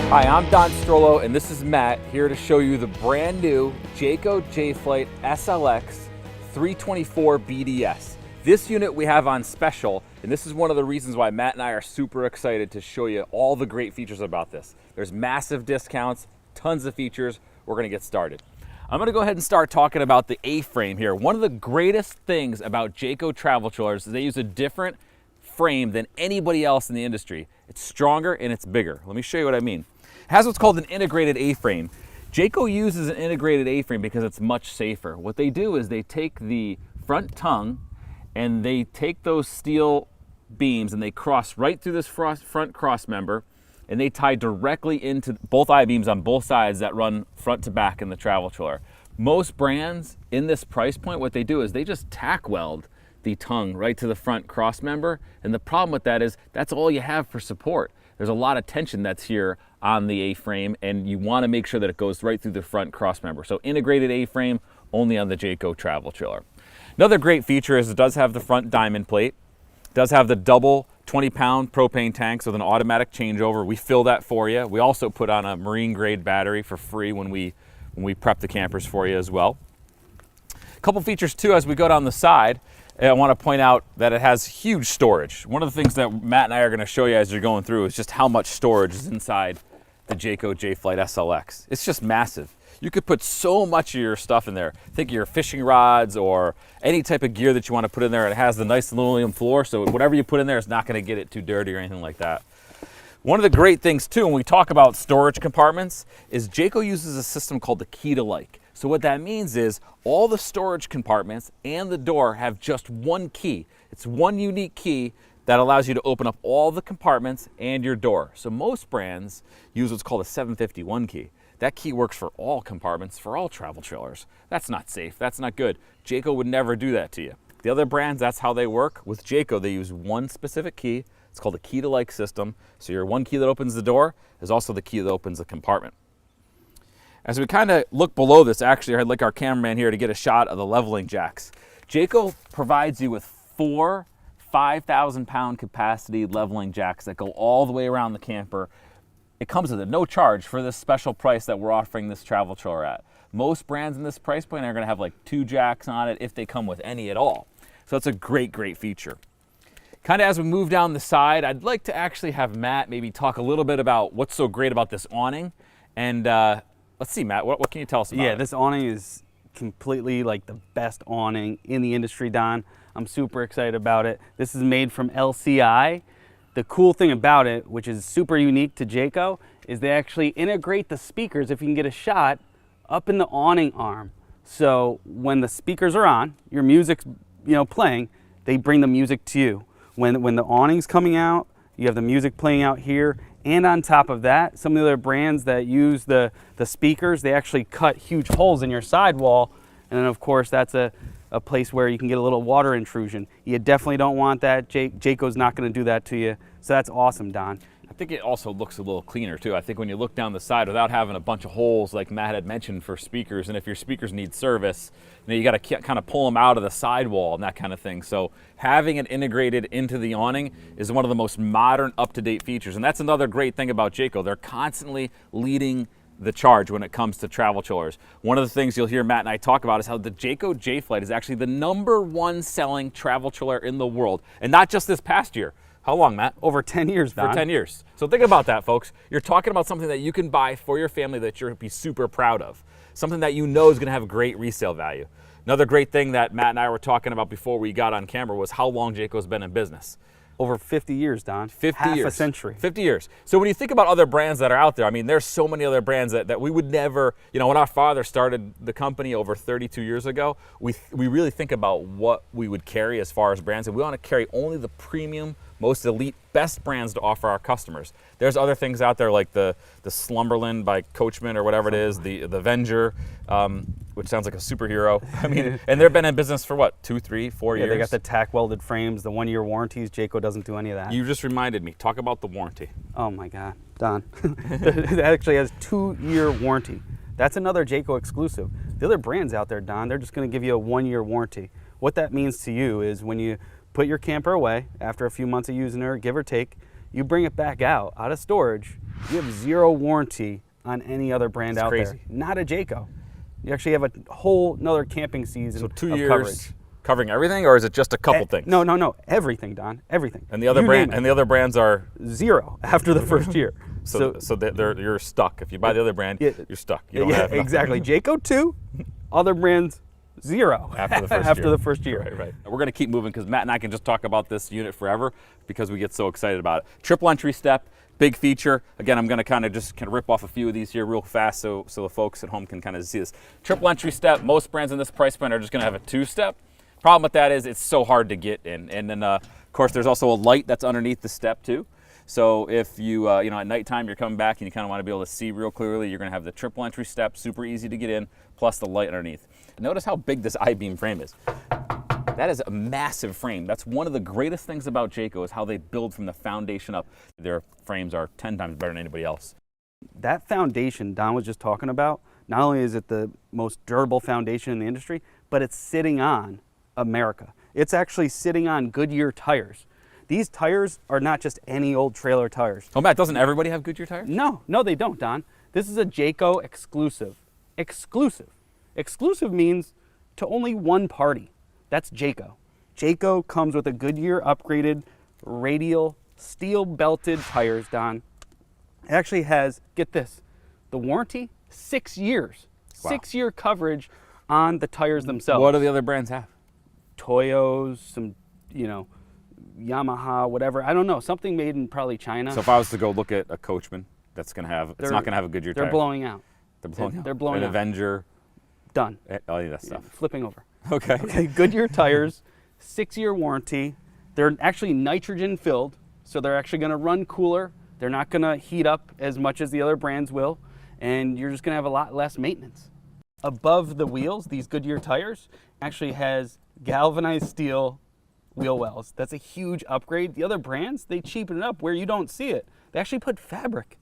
Hi, I'm Don Strollo, and this is Matt, here to show you the brand new Jayco J-Flight SLX 324 BDS. This unit we have on special, and this is one of the reasons why Matt and I are super excited to show you all the great features about this. There's massive discounts, tons of features. We're gonna get started. I'm gonna go ahead and start talking about the A-frame here. One of the greatest things about Jayco travel trailers is they use a different frame than anybody else in the industry. It's stronger and it's bigger. Let me show you what I mean. It has what's called an integrated A-frame. Jayco uses an integrated A-frame because it's much safer. What they do is they take the front tongue and they take those steel beams and they cross right through this front cross member, and they tie directly into both I-beams on both sides that run front to back in the travel trailer. Most brands in this price point, what they do is they just tack weld the tongue right to the front cross member, and the problem with that is that's all you have for support. There's a lot of tension that's here on the A-frame, and you want to make sure that it goes right through the front cross member. So integrated A-frame only on the Jayco travel trailer. Another great feature is it does have the front diamond plate. It does have the double 20-pound propane tanks with an automatic changeover. We fill that for you. We also put on a marine grade battery for free when we prep the campers for you as well. A couple features too as we go down the side. I want to point out that it has huge storage. One of the things that Matt and I are going to show you as you're going through is just how much storage is inside the Jayco J-Flight SLX. It's just massive. You could put so much of your stuff in there. Think of your fishing rods or any type of gear that you want to put in there. It has the nice linoleum floor, so whatever you put in there is not going to get it too dirty or anything like that. One of the great things too when we talk about storage compartments is Jayco uses a system called the key to like. So what that means is all the storage compartments and the door have just one key. It's one unique key that allows you to open up all the compartments and your door. So most brands use what's called a 751 key. That key works for all compartments, for all travel trailers. That's not safe, that's not good. Jayco would never do that to you. The other brands, that's how they work. With Jayco, they use one specific key. It's called a key to like system. So your one key that opens the door is also the key that opens the compartment. As we kind of look below this, actually, I'd like our cameraman here to get a shot of the leveling jacks. Jayco provides you with 4 5,000-pound capacity leveling jacks that go all the way around the camper. It comes with a no charge for this special price that we're offering this travel trailer at. Most brands in this price point are going to have like 2 jacks on it if they come with any at all. So that's a great, great feature. Kind of as we move down the side, I'd like to actually have Matt maybe talk a little bit about what's so great about this awning. And let's see, Matt, what can you tell us about it? Yeah, this awning is completely like the best awning in the industry, Don. I'm super excited about it. This is made from LCI. The cool thing about it, which is super unique to Jayco, is they actually integrate the speakers, if you can get a shot, up in the awning arm. So when the speakers are on, your music's playing, they bring the music to you. When the awning's coming out, you have the music playing out here. And on top of that, some of the other brands that use the speakers, they actually cut huge holes in your sidewall. And then of course, that's a place where you can get a little water intrusion. You definitely don't want that. Jayco's not gonna do that to you. So that's awesome, Don. I think it also looks a little cleaner too. I think when you look down the side without having a bunch of holes like Matt had mentioned for speakers, and if your speakers need service, you got to kind of pull them out of the sidewall and that kind of thing. So having it integrated into the awning is one of the most modern, up-to-date features. And that's another great thing about Jayco. They're constantly leading the charge when it comes to travel trailers. One of the things you'll hear Matt and I talk about is how the Jayco J-Flight is actually the #1 selling travel trailer in the world. And not just this past year. How long, Matt? Over 10 years, Don. For 10 years. So think about that, folks. You're talking about something that you can buy for your family that you're going to be super proud of. Something that you know is going to have great resale value. Another great thing that Matt and I were talking about before we got on camera was how long Jayco's been in business. Over 50 years, Don. 50 Half years. a century. 50 years. So when you think about other brands that are out there, I mean, there's so many other brands that we would never, when our father started the company over 32 years ago, we really think about what we would carry as far as brands, and we want to carry only the premium, most elite, best brands to offer our customers. There's other things out there like the Slumberland by Coachman or whatever it is, the Avenger, which sounds like a superhero. I mean, and they've been in business for what, 2, 3, 4 years? They got the tack welded frames, the 1-year warranties. Jayco doesn't do any of that. You just reminded me. Talk about the warranty. Oh my God, Don. It actually has 2-year warranty. That's another Jayco exclusive. The other brands out there, Don, they're just gonna give you a 1-year warranty. What that means to you is when you put your camper away after a few months of using her, give or take, you bring it back out of storage, You have 0 warranty on any other brand That's out crazy. there. Not a Jayco. You actually have a whole another camping season So 2 of years coverage. covering everything, or is it just a couple things? No, everything, Don, everything. And the other brands are 0 after the first year. so you're stuck. If you buy the other brand, Yeah. you're stuck. You don't have enough. exactly. Jayco 2, other brands 0 After the first after year. the first year. Right. We're going to keep moving because Matt and I can just talk about this unit forever because we get so excited about it. Triple entry step, big feature. Again, I'm going to kind of rip off a few of these here real fast so the folks at home can kind of see this. Triple entry step, most brands in this price point are just going to have a 2-step. Problem with that is it's so hard to get in. And then, of course, there's also a light that's underneath the step too. So if you, at nighttime you're coming back and you kind of want to be able to see real clearly, you're going to have the triple entry step, super easy to get in, plus the light underneath. Notice how big this I-beam frame is. That is a massive frame. That's one of the greatest things about Jayco is how they build from the foundation up. Their frames are 10 times better than anybody else. That foundation Don was just talking about, not only is it the most durable foundation in the industry, but it's sitting on America. It's actually sitting on Goodyear tires. These tires are not just any old trailer tires. Oh, Matt, doesn't everybody have Goodyear tires? No, they don't, Don. This is a Jayco exclusive. Exclusive. Exclusive means to only one party. That's Jayco. Jayco comes with a Goodyear upgraded radial steel belted tires, Don. It actually has, get this, the warranty, 6 years. Wow. 6-year coverage on the tires themselves. What do the other brands have? Toyos, some, Yamaha, whatever. I don't know. Something made in probably China. So if I was to go look at a Coachman, it's not going to have a Goodyear tire. They're blowing out. They're blowing An out. Avenger. Done. All of that stuff. Flipping over. Okay. Goodyear tires, 6-year warranty. They're actually nitrogen filled, so they're actually going to run cooler. They're not going to heat up as much as the other brands will, and you're just going to have a lot less maintenance. Above the wheels, these Goodyear tires actually has galvanized steel wheel wells. That's a huge upgrade. The other brands, they cheapen it up where you don't see it. They actually put fabric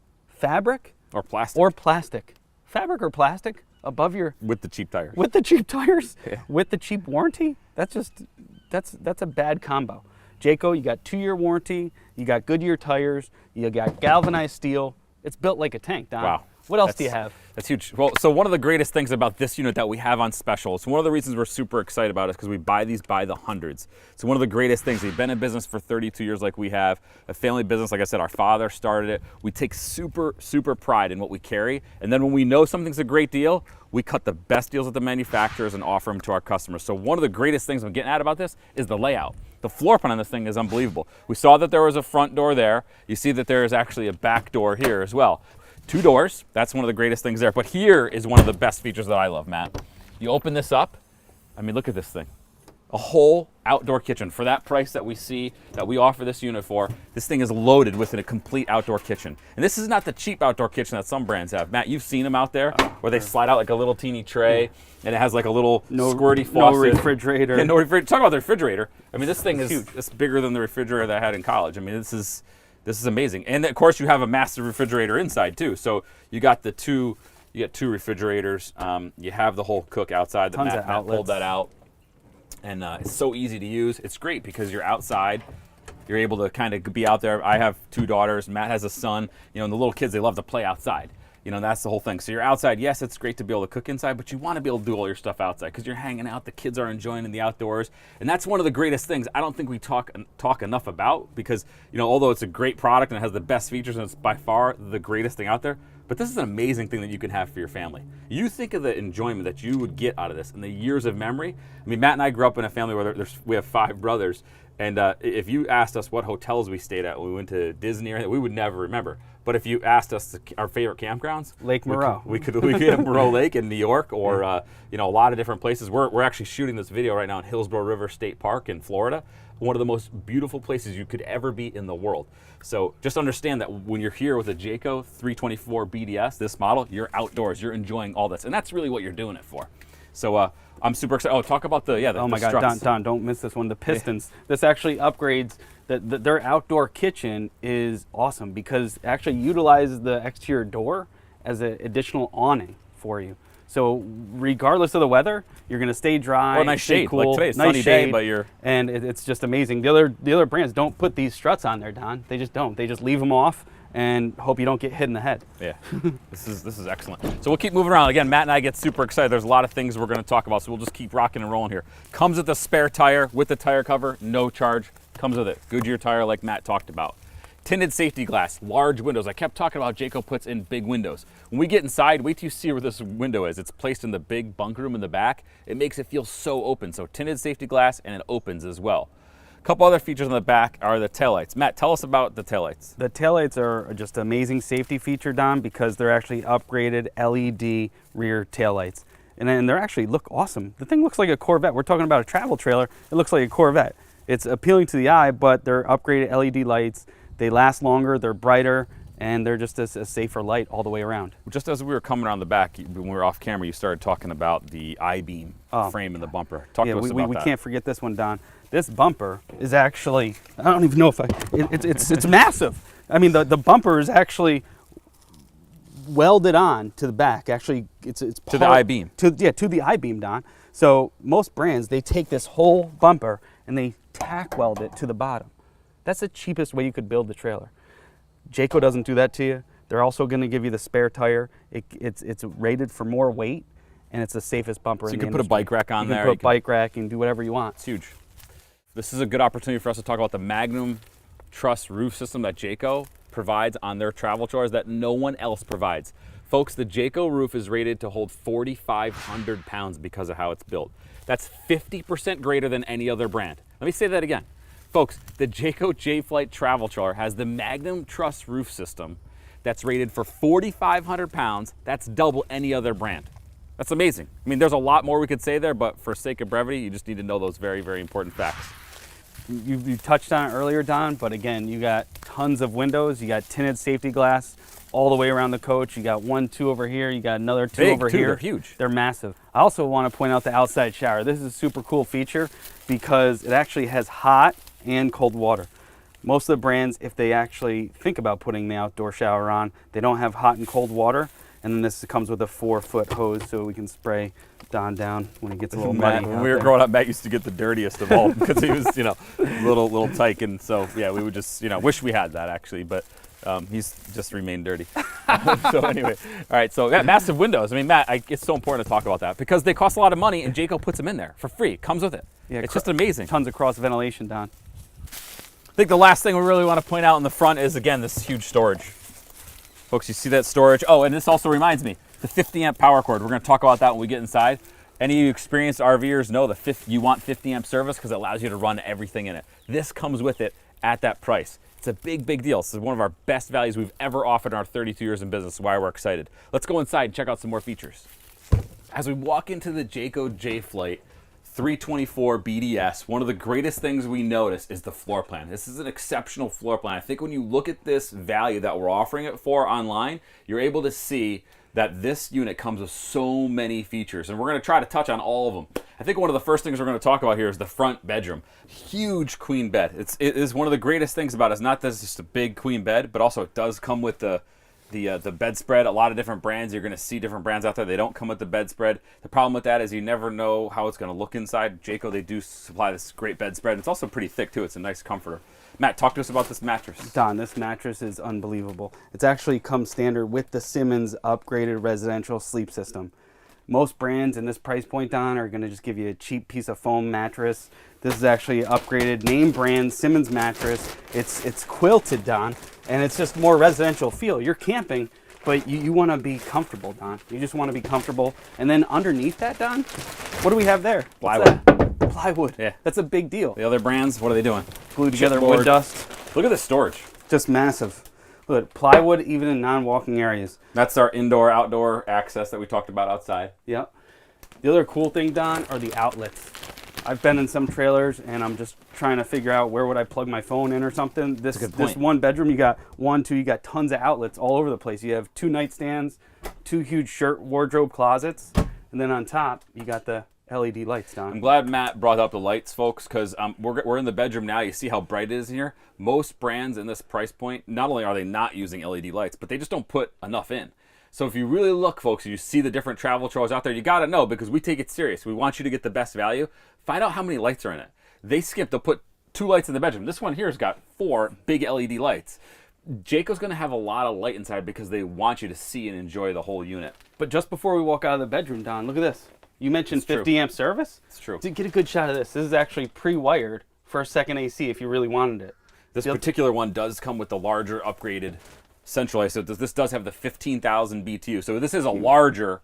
Or plastic. or plastic, fabric or plastic above your with the cheap tires. with the cheap tires, Yeah. with the cheap warranty. That's a bad combo. Jayco, you got 2-year warranty, you got Goodyear tires, you got galvanized steel. It's built like a tank, Don. Wow. What else do you have? That's huge. Well, so one of the greatest things about this unit that we have on special, so one of the reasons we're super excited about it is because we buy these by the hundreds. So one of the greatest things, we've been in business for 32 years like we have, a family business, like I said, our father started it. We take super, super pride in what we carry. And then when we know something's a great deal, we cut the best deals at the manufacturers and offer them to our customers. So one of the greatest things I'm getting at about this is the layout. The floor plan on this thing is unbelievable. We saw that there was a front door there. You see that there is actually a back door here as well. 2 doors, that's one of the greatest things there. But here is one of the best features that I love, Matt. You open this up, I mean, look at this thing. A whole outdoor kitchen. For that price that we see, that we offer this unit for, this thing is loaded with a complete outdoor kitchen. And this is not the cheap outdoor kitchen that some brands have. Matt, you've seen them out there where they slide out like a little teeny tray and it has like a little squirty faucet. No refrigerator. Yeah, no refrigerator. Talk about the refrigerator. I mean, this thing is huge. It's bigger than the refrigerator that I had in college. I mean, this is amazing. And of course you have a massive refrigerator inside too. So you got two refrigerators. You have the whole cook outside. Tons of Matt outlets. pulled that out. And it's so easy to use. It's great because you're outside. You're able to kind of be out there. I have 2 daughters. Matt has a son. And the little kids, they love to play outside. That's the whole thing. So you're outside. Yes, it's great to be able to cook inside, but you want to be able to do all your stuff outside because you're hanging out. The kids are enjoying in the outdoors. And that's one of the greatest things I don't think we talk enough about because, although it's a great product and it has the best features and it's by far the greatest thing out there, but this is an amazing thing that you can have for your family. You think of the enjoyment that you would get out of this and the years of memory. I mean, Matt and I grew up in a family where we have 5 brothers. And if you asked us what hotels we stayed at when we went to Disney, or anything, we would never remember. But if you asked us our favorite campgrounds, Lake Moreau. we could have Moreau Lake in New York, or a lot of different places. We're actually shooting this video right now in Hillsborough River State Park in Florida, one of the most beautiful places you could ever be in the world. So just understand that when you're here with a Jayco 324 BDS, this model, you're outdoors, you're enjoying all this, and that's really what you're doing it for. So I'm super excited. Oh, talk about the Oh my God, struts. Don, don't miss this one. The pistons. Yeah. This actually upgrades. Their outdoor kitchen is awesome because it actually utilizes the exterior door as an additional awning for you. So regardless of the weather, you're going to stay dry, or nice stay shade. cool, Like today, it's nice sunny shade, day, but you're and it's just amazing. The other brands don't put these struts on there, Don. They just don't. They just leave them off, and hope you don't get hit in the head. Yeah, this is excellent. So we'll keep moving around. Again, Matt and I get super excited. There's a lot of things we're going to talk about, so we'll just keep rocking and rolling here. Comes with a spare tire with the tire cover, no charge. Comes with it. Goodyear tire like Matt talked about. Tinted safety glass, large windows. I kept talking about Jayco puts in big windows. When we get inside, wait till you see where this window is. It's placed in the big bunk room in the back. It makes it feel so open. So tinted safety glass, and it opens as well. A couple other features on the back are the taillights. Matt, tell us about the taillights. The taillights are just an amazing safety feature, Don, because they're actually upgraded LED rear taillights. And then they actually look awesome. The thing looks like a Corvette. We're talking about a travel trailer. It looks like a Corvette. It's appealing to the eye, but they're upgraded LED lights. They last longer, they're brighter, and they're just a safer light all the way around. Just as we were coming around the back, when we were off camera, you started talking about the I-beam frame in the bumper. Talk to us about that. We can't forget this one, Don. This bumper is actually, I don't even know if it's massive. I mean, the bumper is actually welded on to the back. Actually, it's to the I-beam. To the I-beam, Don. So most brands, they take this whole bumper and they tack weld it to the bottom. That's the cheapest way you could build the trailer. Jayco doesn't do that to you. They're also going to give you the spare tire. It's rated for more weight, and it's the safest bumper in the industry. So you can put a bike rack on there. You can put a bike rack and do whatever you want. It's huge. This is a good opportunity for us to talk about the Magnum Truss roof system that Jayco provides on their travel trailers that no one else provides. Folks, the Jayco roof is rated to hold 4,500 pounds because of how it's built. That's 50% greater than any other brand. Let me say that again. Folks, the Jayco J-Flight travel trailer has the Magnum Truss roof system that's rated for 4,500 pounds. That's double any other brand. That's amazing. I mean, there's a lot more we could say there, but for sake of brevity, you just need to know those very, very important facts. You touched on it earlier, Don, but again, you got tons of windows. You got tinted safety glass all the way around the coach. You got 1, 2 over here. You got another 2 over here. They're huge. They're massive. I also want to point out the outside shower. This is a super cool feature because it actually has hot and cold water. Most of the brands, if they actually think about putting the outdoor shower on, they don't have hot and cold water. And then this comes with a 4-foot hose so we can spray Don down when it gets a little muddy. When we were growing up, Matt used to get the dirtiest of all because he was, little tyke, and so yeah, we would just, wish we had that actually, but he's just remained dirty. So anyway, all right, so yeah, massive windows. I mean, Matt, it's so important to talk about that because they cost a lot of money, and Jayco puts them in there for free. It comes with it. Yeah, it's just amazing. Tons of cross ventilation, Don. I think the last thing we really want to point out in the front is, again, this huge storage. Folks, you see that storage? Oh, and this also reminds me, the 50 amp power cord. We're going to talk about that when we get inside. Any of you experienced RVers know you want 50 amp service because it allows you to run everything in it. This comes with it at that price. It's a big, big deal. This is one of our best values we've ever offered in our 32 years in business, why we're excited. Let's go inside and check out some more features. As we walk into the Jayco J-Flight 324 BDS, one of the greatest things we notice is the floor plan. This is an exceptional floor plan. I think when you look at this value that we're offering it for online, you're able to see that this unit comes with so many features, and we're going to try to touch on all of them. I think one of the first things we're going to talk about here is the front bedroom. Huge queen bed. It is one of the greatest things about it is not that it's just a big queen bed, but also it does come with the bedspread. A lot of different brands, you're going to see different brands out there, they don't come with the bedspread. The problem with that is you never know how it's going to look inside. Jayco, they do supply this great bedspread. It's also pretty thick too. It's a nice comforter. Matt, talk to us about this mattress. Don, this mattress is unbelievable. It's actually comes standard with the Simmons upgraded residential sleep system. Most brands in this price point, Don, are going to just give you a cheap piece of foam mattress. This is actually upgraded name brand Simmons mattress. It's quilted, Don, and it's just more residential feel. You're camping, but you want to be comfortable, Don. You just want to be comfortable. And then underneath that, Don, what do we have there? Plywood. Plywood. Yeah. That's a big deal. The other brands, what are they doing? Glued together wood dust. Look at the storage. Just massive. Look, plywood even in non-walking areas. That's our indoor-outdoor access that we talked about outside. Yep. The other cool thing, Don, are the outlets. I've been in some trailers, and I'm just trying to figure out where would I plug my phone in or something. This one bedroom, you got you got tons of outlets all over the place. You have 2 nightstands, 2 huge shirt wardrobe closets, and then on top, you got the LED lights, Don. I'm glad Matt brought up the lights, folks, because we're in the bedroom now. You see how bright it is in here? Most brands in this price point, not only are they not using LED lights, but they just don't put enough in. So if you really look, folks, and you see the different travel trailers out there, you got to know, because we take it serious. We want you to get the best value. Find out how many lights are in it. They'll put 2 lights in the bedroom. This one here has got 4 big LED lights. Jayco's going to have a lot of light inside because they want you to see and enjoy the whole unit. But just before we walk out of the bedroom, Don, look at this. You mentioned 50 amp service. It's true. To get a good shot of this, this is actually pre-wired for a second AC if you really wanted it. This particular one does come with the larger upgraded centralized. So this does have the 15,000 BTU. So this is a larger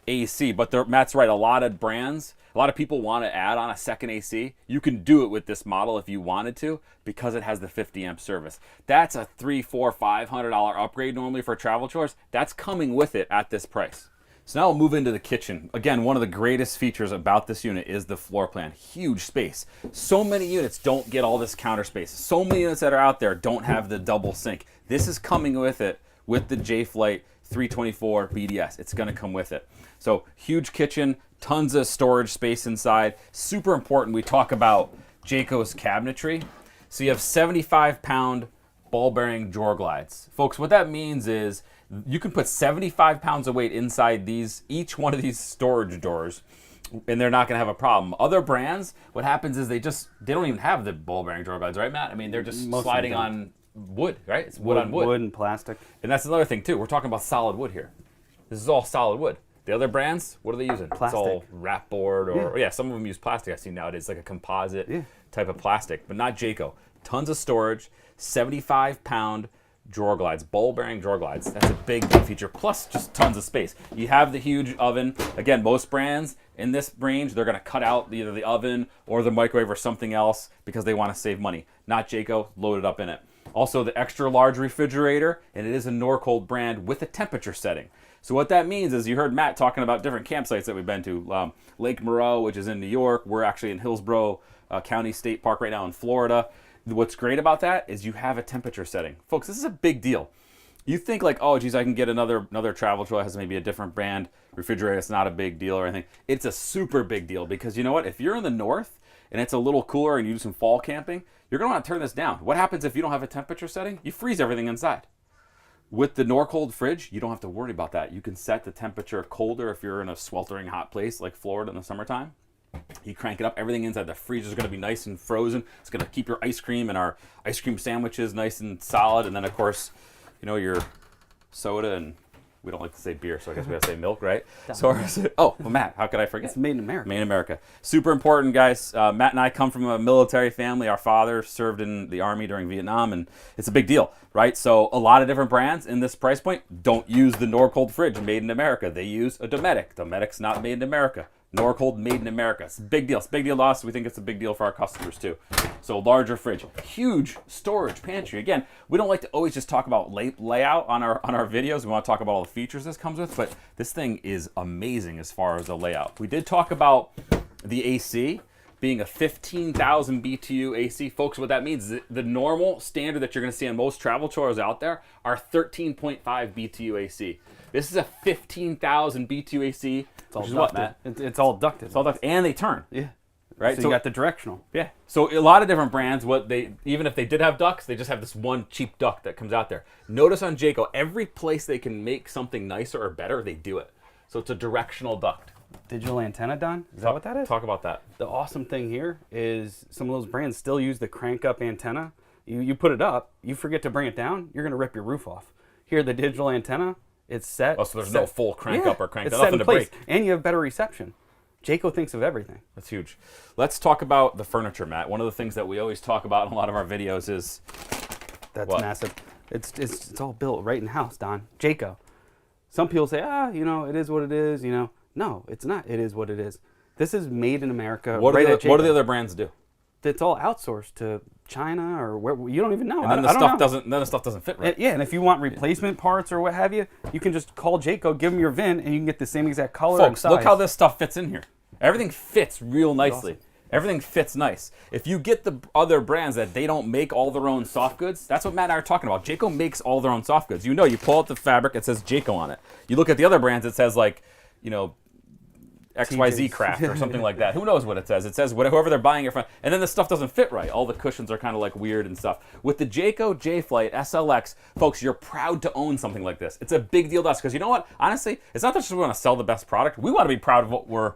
AC, but Matt's right. A lot of brands, a lot of people want to add on a second AC. You can do it with this model if you wanted to because it has the 50 amp service. That's a $300, $400, $500 upgrade normally for travel chores. That's coming with it at this price. So now we'll move into the kitchen. Again, one of the greatest features about this unit is the floor plan. Huge space. So many units don't get all this counter space. So many units that are out there don't have the double sink. This is coming with it with the J-Flight 324 BDS. It's going to come with it. So huge kitchen, tons of storage space inside. Super important. We talk about Jayco's cabinetry. So you have 75-pound ball bearing drawer glides. Folks, what that means is you can put 75 pounds of weight inside each one of these storage doors, and they're not going to have a problem. Other brands, what happens is they don't even have the ball bearing drawer glides, right, Matt? I mean, they're just sliding on wood, right? It's wood on wood. Wood and plastic. And that's another thing too. We're talking about solid wood here. This is all solid wood. The other brands, what are they using? Plastic. It's all wrap board or some of them use plastic. I've seen nowadays like a composite type of plastic, but not Jayco. Tons of storage, 75-pound drawer glides, ball bearing drawer glides. That's a big feature, plus just tons of space. You have the huge oven. Again, most brands in this range, they're going to cut out either the oven or the microwave or something else because they want to save money. Not Jayco, loaded up in it. Also, the extra large refrigerator, and it is a Norcold brand with a temperature setting. So what that means is you heard Matt talking about different campsites that we've been to. Lake Moreau, which is in New York. We're actually in Hillsborough County State Park right now in Florida. What's great about that is you have a temperature setting. Folks, this is a big deal. You think like, oh, geez, I can get another travel trailer that has maybe a different brand refrigerator. It's not a big deal or anything. It's a super big deal because you know what? If you're in the north and it's a little cooler and you do some fall camping, you're going to want to turn this down. What happens if you don't have a temperature setting? You freeze everything inside. With the Norcold fridge, you don't have to worry about that. You can set the temperature colder if you're in a sweltering hot place like Florida in the summertime. You crank it up, everything inside the freezer is going to be nice and frozen. It's going to keep your ice cream and our ice cream sandwiches nice and solid. And then, of course, you know, your soda, and we don't like to say beer, so I guess we have to say milk, right? Well, Matt, how could I forget? It's made in America. Made in America. Super important, guys. Matt and I come from a military family. Our father served in the Army during Vietnam, and it's a big deal, right? So a lot of different brands in this price point don't use the Norcold fridge made in America. They use a Dometic. Dometic's not made in America. Norcold made in America. It's a big deal. It's a big deal to us. We think it's a big deal for our customers too. So larger fridge, huge storage pantry. Again, we don't like to always just talk about layout on our videos. We want to talk about all the features this comes with, but this thing is amazing as far as the layout. We did talk about the AC being a 15,000 BTU AC. Folks, what that means is the normal standard that you're going to see on most travel trailers out there are 13.5 BTU AC. This is a 15,000 BTU AC. It's all ducted. Matt? It's all ducted. It's all ducted, and they turn. Yeah. Right. So you got the directional. Yeah. So a lot of different brands, even if they did have ducts, they just have this one cheap duct that comes out there. Notice on Jayco, every place they can make something nicer or better, they do it. So it's a directional duct. Digital antenna, Don? Is that what that is? Talk about that. The awesome thing here is some of those brands still use the crank up antenna. You put it up, you forget to bring it down, you're going to rip your roof off. Here, the digital antenna, it's set. Oh, so there's no full crank up or crank down. Nothing to break. And you have better reception. Jayco thinks of everything. That's huge. Let's talk about the furniture, Matt. One of the things that we always talk about in a lot of our videos is... That's massive. It's all built right in house, Don. Jayco. Some people say, it is what it is, No, it's not. It is what it is. This is made in America. What do the other brands do? It's all outsourced to China or where you don't even know. And then the stuff doesn't fit right. And if you want replacement parts or what have you, you can just call Jayco, give them your VIN, and you can get the same exact color and Folks, size. look how this stuff fits in here. Everything fits real nicely. Awesome. Everything fits nice. If you get the other brands that they don't make all their own soft goods, that's what Matt and I are talking about. Jayco makes all their own soft goods. You pull out the fabric, it says Jayco on it. You look at the other brands, it says XYZ Craft or something like that. Who knows what it says? It says whoever they're buying it from. And then the stuff doesn't fit right. All the cushions are kind of like weird and stuff. With the Jayco J-Flight SLX, folks, you're proud to own something like this. It's a big deal to us because you know what? Honestly, it's not just we want to sell the best product. We want to be proud of what we're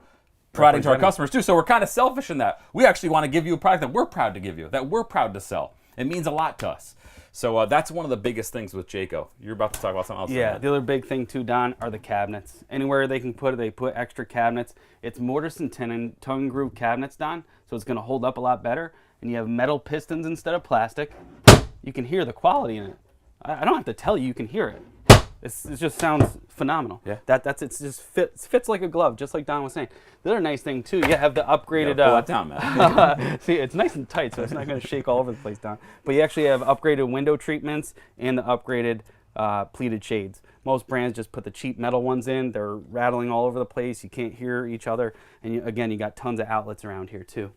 providing to our customers too. So we're kind of selfish in that. We actually want to give you a product that we're proud to give you, that we're proud to sell. It means a lot to us. So that's one of the biggest things with Jayco. You're about to talk about something else. Yeah, the other big thing too, Don, are the cabinets. Anywhere they can put it, they put extra cabinets. It's mortise and tenon, tongue groove cabinets, Don, so it's going to hold up a lot better. And you have metal pistons instead of plastic. You can hear the quality in it. I don't have to tell you, you can hear it. It just sounds phenomenal. Yeah. It just fits like a glove, just like Don was saying. The other nice thing too, you have the upgraded. Pull that down, man. See, it's nice and tight, so it's not going to shake all over the place, Don. But you actually have upgraded window treatments and the upgraded pleated shades. Most brands just put the cheap metal ones in. They're rattling all over the place. You can't hear each other. And again, you got tons of outlets around here too.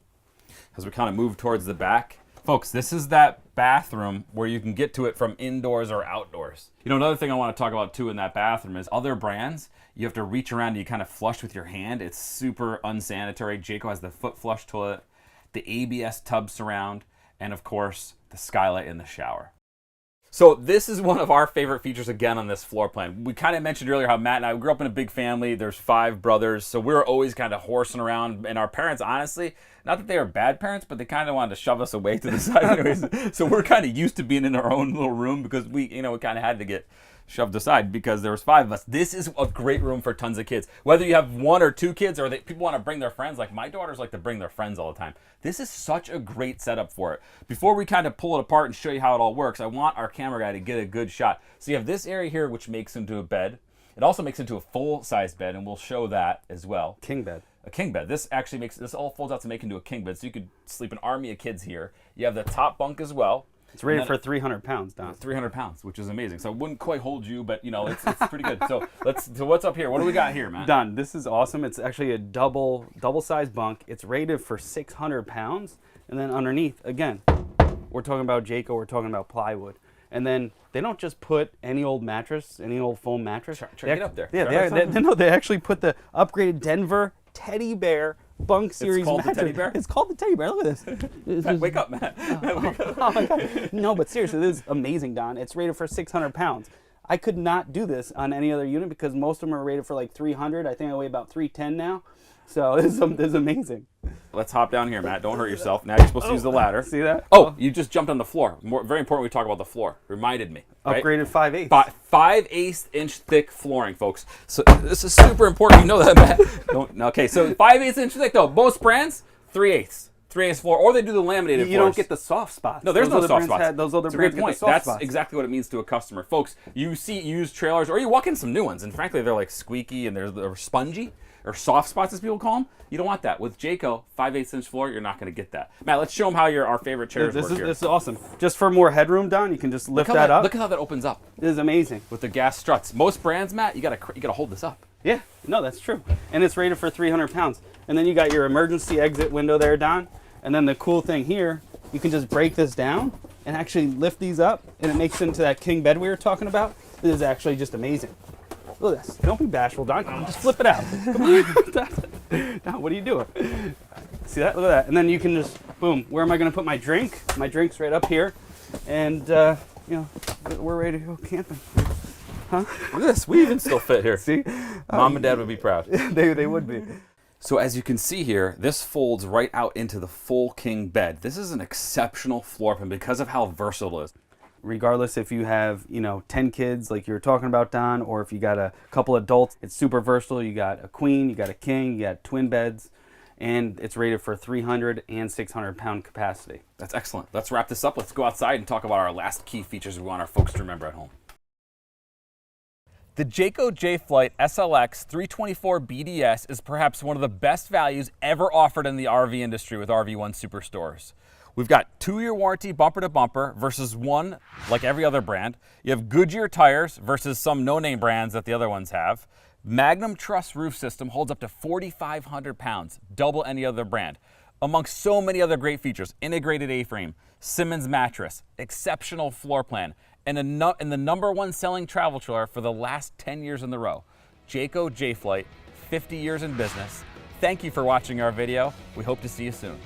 As we kind of move towards the back, folks, this is that bathroom where you can get to it from indoors or outdoors. You know, another thing I want to talk about too in that bathroom is other brands, you have to reach around and you kind of flush with your hand. It's super unsanitary. Jayco has the foot flush toilet, the ABS tub surround, and of course, the skylight in the shower. So this is one of our favorite features again on this floor plan. We kind of mentioned earlier how Matt and I grew up in a big family. There's 5 brothers, so we were always kind of horsing around. And our parents, honestly, not that they were bad parents, but they kind of wanted to shove us away to the side anyways. So we're kind of used to being in our own little room because we kind of had to get shoved aside because there was 5 of us. This is a great room for tons of kids. Whether you have 1 or 2 kids or people want to bring their friends, like my daughters like to bring their friends all the time. This is such a great setup for it. Before we kind of pull it apart and show you how it all works, I want our camera guy to get a good shot. So you have this area here which makes into a bed. It also makes into a full-size bed, and we'll show that as well. King bed. A king bed. This actually this all folds out to make into a king bed, so you could sleep an army of kids here. You have the top bunk as well. It's rated for 300 pounds, Don. 300 pounds, which is amazing. So it wouldn't quite hold you, but it's pretty good. So what's up here? What do we got here, man? Don, this is awesome. It's actually a double-sized bunk. It's rated for 600 pounds. And then underneath, again, we're talking about Jayco, we're talking about plywood. And then they don't just put any old mattress, any old foam mattress. Get up there. Yeah, they actually put the upgraded Denver Teddy Bear Bunk Series It's called mattress. the Teddy Bear? It's called the Teddy Bear. Look at this. Matt, wake up, Matt. Oh my God. No, but seriously, this is amazing, Don. It's rated for 600 pounds. I could not do this on any other unit because most of them are rated for like 300. I think I weigh about 310 now. So this is amazing. Let's hop down here, Matt. Don't hurt yourself. Now you're supposed to use the ladder. See that? Oh, you just jumped on the floor. Very important we talk about the floor. Reminded me. Right? Upgraded 5/8. 5/8 inch thick flooring, folks. So this is super important. You know that, Matt. Okay, so 5/8 inch thick though. Most brands, 3/8. 3/8 floor, or they do the laminated You don't get the soft spots. No, there's no soft spots. Those other That's a great brands point. get the soft That's spots. exactly what it means to a customer. Folks, you see used trailers, or you walk in some new ones, and frankly, they're like squeaky and they're spongy, or soft spots as people call them. You don't want that. With Jayco, 5/8 inch floor, you're not going to get that. Matt, let's show them how our favorite chairs work here. This is awesome. Just for more headroom, Don, you can just lift that up. Look at how that opens up. This is amazing. With the gas struts. Most brands, Matt, you gotta hold this up. Yeah, no, that's true. And it's rated for 300 pounds. And then you got your emergency exit window there, Don. And then the cool thing here, you can just break this down and actually lift these up, and it makes it into that king bed we were talking about. This is actually just amazing. Look at this. Don't be bashful, Don. Come on, just flip it out. Come on. Don, what are you doing? See that? Look at that. And then you can just, boom, where am I going to put my drink? My drink's right up here. And, we're ready to go camping. Huh? Look at this. We even still fit here. See? Mom and Dad would be proud. They would be. So as you can see here, this folds right out into the full king bed. This is an exceptional floor plan because of how versatile it is. Regardless if you have, 10 kids like you were talking about, Don, or if you got a couple adults, it's super versatile. You got a queen, you got a king, you got twin beds, and it's rated for 300 and 600 pound capacity. That's excellent. Let's wrap this up. Let's go outside and talk about our last key features we want our folks to remember at home. The Jayco J-Flight SLX 324 BDS is perhaps one of the best values ever offered in the RV industry with RV1 Superstores. We've got 2-year warranty bumper to bumper versus 1 like every other brand. You have Goodyear tires versus some no-name brands that the other ones have. Magnum Truss roof system holds up to 4,500 pounds, double any other brand. Amongst so many other great features, integrated A-frame, Simmons mattress, exceptional floor plan, and the #1 selling travel trailer for the last 10 years in a row. Jayco J-Flight, 50 years in business. Thank you for watching our video. We hope to see you soon.